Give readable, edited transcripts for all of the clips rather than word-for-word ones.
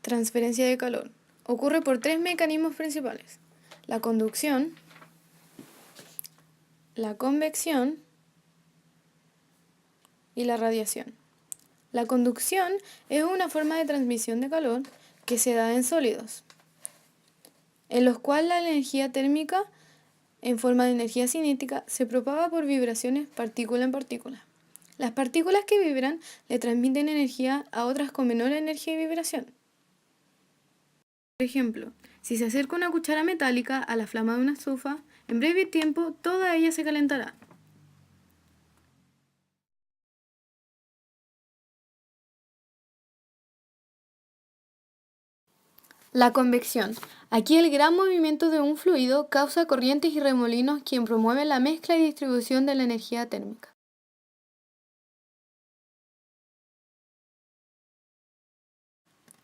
Transferencia de calor. Ocurre por tres mecanismos principales: la conducción, la convección y la radiación. La conducción es una forma de transmisión de calor que se da en sólidos, en los cuales la energía térmica, en forma de energía cinética, se propaga por vibraciones partícula en partícula. Las partículas que vibran le transmiten energía a otras con menor energía y vibración. Por ejemplo, si se acerca una cuchara metálica a la flama de una estufa, en breve tiempo toda ella se calentará. La convección. Aquí el gran movimiento de un fluido causa corrientes y remolinos quien promueven la mezcla y distribución de la energía térmica.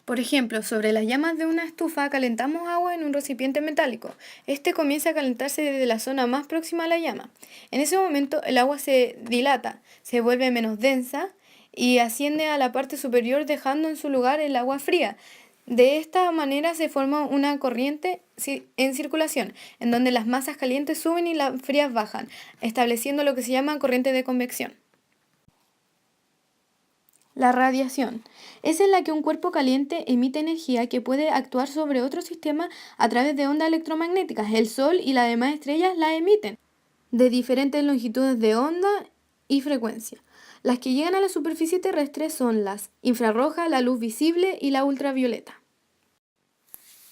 Por ejemplo, sobre las llamas de una estufa calentamos agua en un recipiente metálico. Este comienza a calentarse desde la zona más próxima a la llama. En ese momento el agua se dilata, se vuelve menos densa y asciende a la parte superior dejando en su lugar el agua fría. De esta manera se forma una corriente en circulación, en donde las masas calientes suben y las frías bajan, estableciendo lo que se llama corriente de convección. La radiación es en la que un cuerpo caliente emite energía que puede actuar sobre otro sistema a través de ondas electromagnéticas. El Sol y las demás estrellas la emiten de diferentes longitudes de onda y frecuencia. Las que llegan a la superficie terrestre son las infrarroja, la luz visible y la ultravioleta.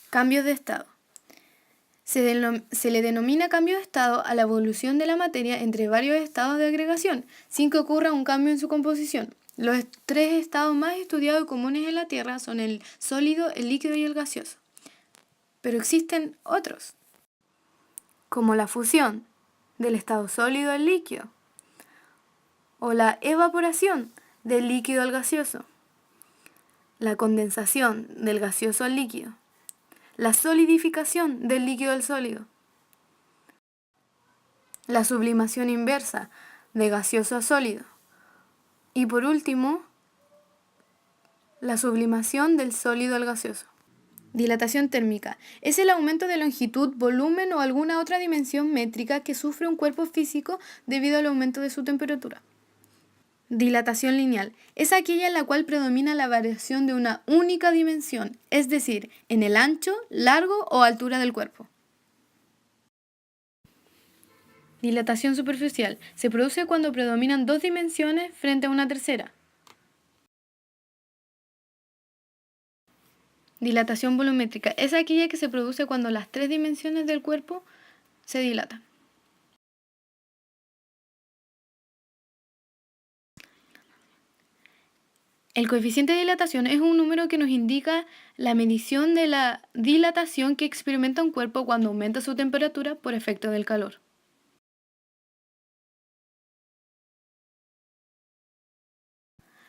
Cambios de estado. Se le denomina cambio de estado a la evolución de la materia entre varios estados de agregación, sin que ocurra un cambio en su composición. Los tres estados más estudiados y comunes en la Tierra son el sólido, el líquido y el gaseoso. Pero existen otros, como la fusión del estado sólido al líquido, o la evaporación del líquido al gaseoso, la condensación del gaseoso al líquido, la solidificación del líquido al sólido, la sublimación inversa de gaseoso a sólido y por último, la sublimación del sólido al gaseoso. Dilatación térmica es el aumento de longitud, volumen o alguna otra dimensión métrica que sufre un cuerpo físico debido al aumento de su temperatura. Dilatación lineal es aquella en la cual predomina la variación de una única dimensión, es decir, en el ancho, largo o altura del cuerpo. Dilatación superficial se produce cuando predominan dos dimensiones frente a una tercera. Dilatación volumétrica es aquella que se produce cuando las tres dimensiones del cuerpo se dilatan. El coeficiente de dilatación es un número que nos indica la medición de la dilatación que experimenta un cuerpo cuando aumenta su temperatura por efecto del calor.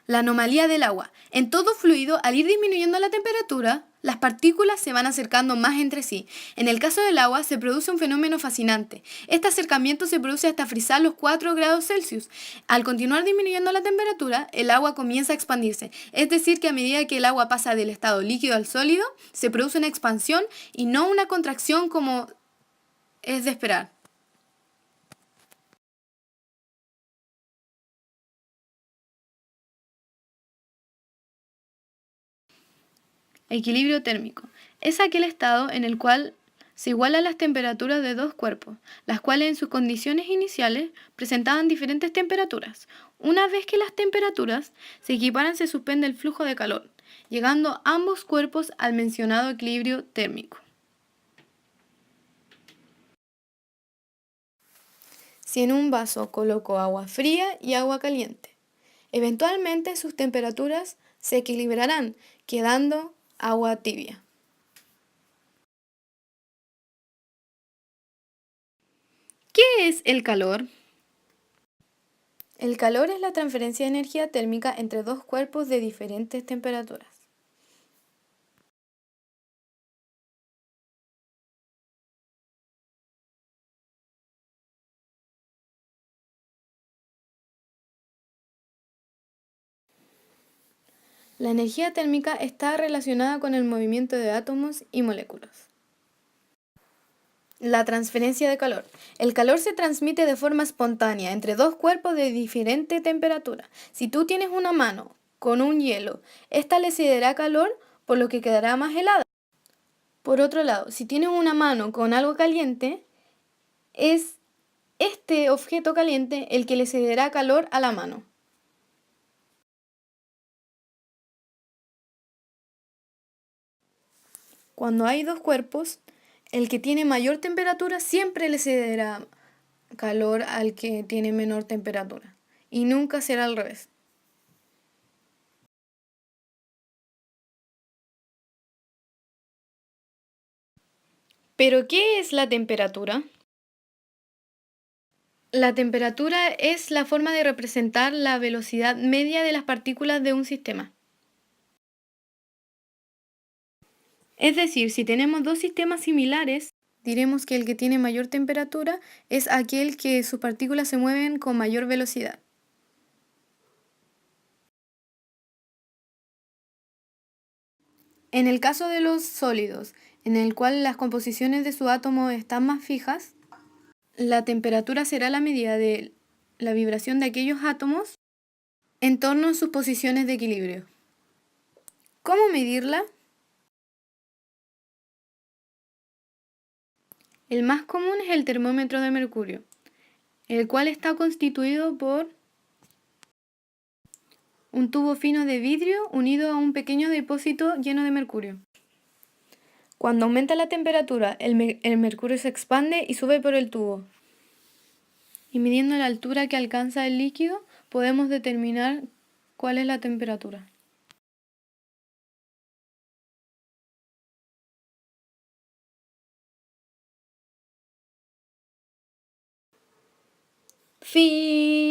La anomalía del agua. En todo fluido, al ir disminuyendo la temperatura, las partículas se van acercando más entre sí. En el caso del agua se produce un fenómeno fascinante. Este acercamiento se produce hasta frizar los 4 grados Celsius. Al continuar disminuyendo la temperatura, el agua comienza a expandirse. Es decir, que a medida que el agua pasa del estado líquido al sólido, se produce una expansión y no una contracción como es de esperar. Equilibrio térmico. Es aquel estado en el cual se igualan las temperaturas de dos cuerpos, las cuales en sus condiciones iniciales presentaban diferentes temperaturas. Una vez que las temperaturas se equiparan, se suspende el flujo de calor, llegando ambos cuerpos al mencionado equilibrio térmico. Si en un vaso coloco agua fría y agua caliente, eventualmente sus temperaturas se equilibrarán, quedando agua tibia. ¿Qué es el calor? El calor es la transferencia de energía térmica entre dos cuerpos de diferentes temperaturas. La energía térmica está relacionada con el movimiento de átomos y moléculas. La transferencia de calor. El calor se transmite de forma espontánea entre dos cuerpos de diferente temperatura. Si tú tienes una mano con un hielo, esta le cederá calor, por lo que quedará más helada. Por otro lado, si tienes una mano con algo caliente, es este objeto caliente el que le cederá calor a la mano. Cuando hay dos cuerpos, el que tiene mayor temperatura siempre le cederá calor al que tiene menor temperatura, y nunca será al revés. ¿Pero qué es la temperatura? La temperatura es la forma de representar la velocidad media de las partículas de un sistema. Es decir, si tenemos dos sistemas similares, diremos que el que tiene mayor temperatura es aquel que sus partículas se mueven con mayor velocidad. En el caso de los sólidos, en el cual las composiciones de su átomo están más fijas, la temperatura será la medida de la vibración de aquellos átomos en torno a sus posiciones de equilibrio. ¿Cómo medirla? El más común es el termómetro de mercurio, el cual está constituido por un tubo fino de vidrio unido a un pequeño depósito lleno de mercurio. Cuando aumenta la temperatura, el mercurio se expande y sube por el tubo. Y midiendo la altura que alcanza el líquido, podemos determinar cuál es la temperatura. Fin.